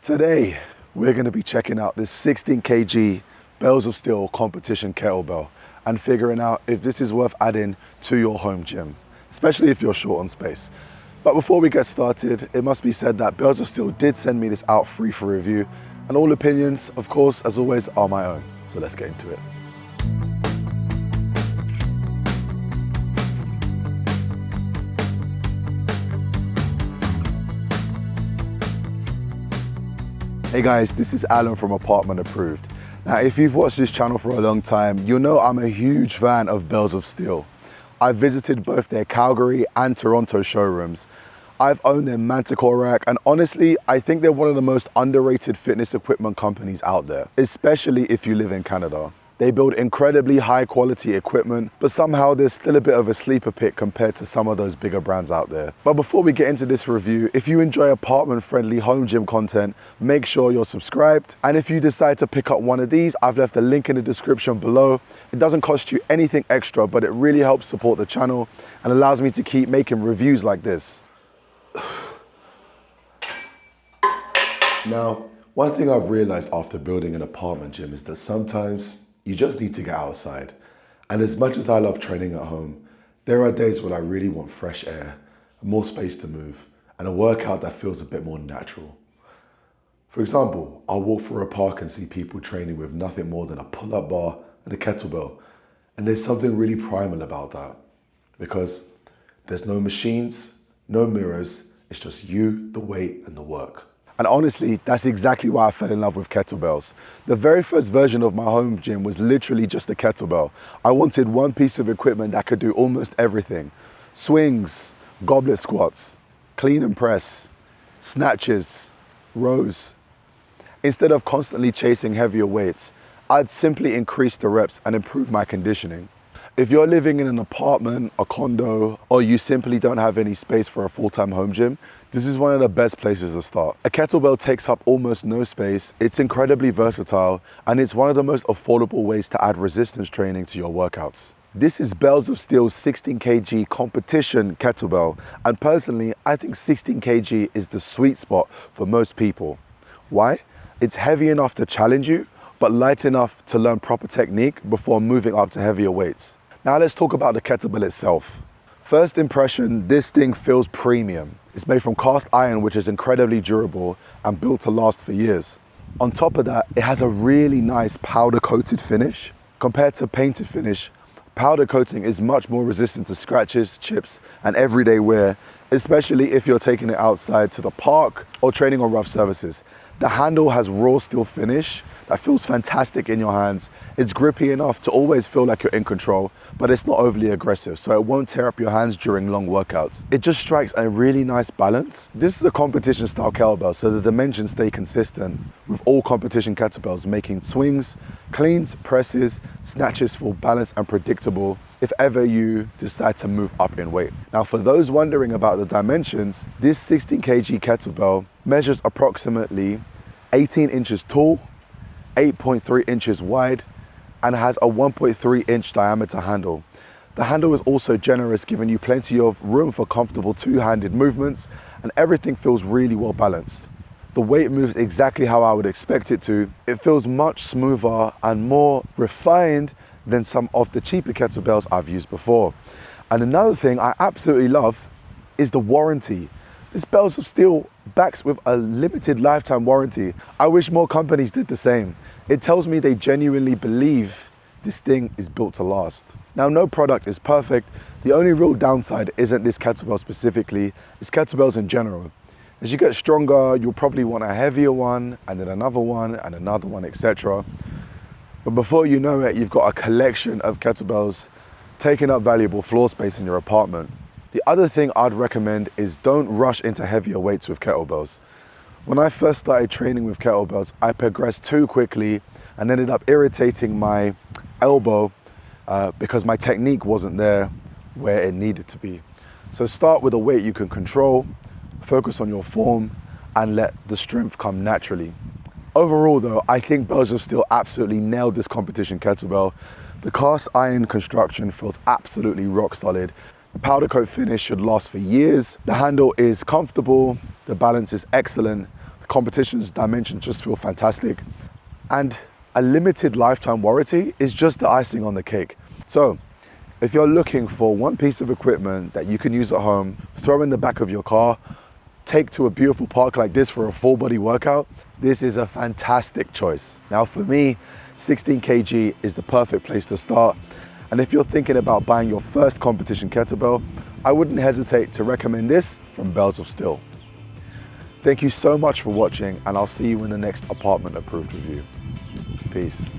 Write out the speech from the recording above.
Today, we're going to be checking out this 16 kg Bells of Steel Competition Kettlebell and figuring out if this is worth adding to your home gym, especially if you're short on space. But before we get started, it must be said that Bells of Steel did send me this out free for review, and all opinions, of course, as always, are my own. So let's get into it. Hey guys, this is Alan from Apartment Approved. Now, if you've watched this channel for a long time, you'll know I'm a huge fan of Bells of Steel. I've visited both their Calgary and Toronto showrooms. I've owned their Manticore rack, and honestly, I think they're one of the most underrated fitness equipment companies out there, especially if you live in Canada. They build incredibly high quality equipment, but somehow there's still a bit of a sleeper pick compared to some of those bigger brands out there. But before we get into this review, if you enjoy apartment friendly home gym content, make sure you're subscribed. And if you decide to pick up one of these, I've left a link in the description below. It doesn't cost you anything extra, but it really helps support the channel and allows me to keep making reviews like this. Now, one thing I've realized after building an apartment gym is that sometimes you just need to get outside. And as much as I love training at home, there are days when I really want fresh air, more space to move, and a workout that feels a bit more natural. For example, I'll walk through a park and see people training with nothing more than a pull-up bar and a kettlebell. And there's something really primal about that, because there's no machines, no mirrors, it's just you, the weight, and the work. And honestly, that's exactly why I fell in love with kettlebells. The very first version of my home gym was literally just a kettlebell. I wanted one piece of equipment that could do almost everything. Swings, goblet squats, clean and press, snatches, rows. Instead of constantly chasing heavier weights, I'd simply increase the reps and improve my conditioning. If you're living in an apartment, a condo, or you simply don't have any space for a full-time home gym, this is one of the best places to start. A kettlebell takes up almost no space, it's incredibly versatile, and it's one of the most affordable ways to add resistance training to your workouts. This is Bells of Steel's 16 kg Competition Kettlebell, and personally, I think 16 kg is the sweet spot for most people. Why? It's heavy enough to challenge you, but light enough to learn proper technique before moving up to heavier weights. Now let's talk about the kettlebell itself. First impression, this thing feels premium. It's made from cast iron, which is incredibly durable and built to last for years. On top of that, it has a really nice powder coated finish. Compared to painted finish, powder coating is much more resistant to scratches, chips, and everyday wear, especially if you're taking it outside to the park or training on rough surfaces. The handle has raw steel finish that feels fantastic in your hands. It's grippy enough to always feel like you're in control, but it's not overly aggressive, so it won't tear up your hands during long workouts. It just strikes a really nice balance. This is a competition style kettlebell, so the dimensions stay consistent, with all competition kettlebells making swings, cleans, presses, snatches feel balanced and predictable if ever you decide to move up in weight. Now, for those wondering about the dimensions, this 16 kg kettlebell measures approximately 18 inches tall, 8.3 inches wide, and has a 1.3 inch diameter handle. The handle is also generous, giving you plenty of room for comfortable two-handed movements, and everything feels really well balanced. The weight moves exactly how I would expect it to. It feels much smoother and more refined than some of the cheaper kettlebells I've used before. And another thing I absolutely love is the warranty. This Bells of Steel backs with a limited lifetime warranty. I wish more companies did the same. It tells me they genuinely believe this thing is built to last. Now, no product is perfect. The only real downside isn't this kettlebell specifically, it's kettlebells in general. As you get stronger, you'll probably want a heavier one, and then another one, and another one, etc. But before you know it, you've got a collection of kettlebells taking up valuable floor space in your apartment. The other thing I'd recommend is don't rush into heavier weights with kettlebells. When I first started training with kettlebells, I progressed too quickly and ended up irritating my elbow because my technique wasn't there where it needed to be. So start with a weight you can control, focus on your form, and let the strength come naturally. Overall though, I think Bells of Steel absolutely nailed this competition kettlebell. The cast iron construction feels absolutely rock solid. The powder coat finish should last for years. The handle is comfortable, the balance is excellent. competition's dimensions just feel fantastic. And a limited lifetime warranty is just the icing on the cake. So if you're looking for one piece of equipment that you can use at home, throw in the back of your car, take to a beautiful park like this for a full body workout, this is a fantastic choice. Now for me, 16 kg is the perfect place to start. And if you're thinking about buying your first competition kettlebell, I wouldn't hesitate to recommend this from Bells of Steel. Thank you so much for watching, and I'll see you in the next apartment approved review. Peace.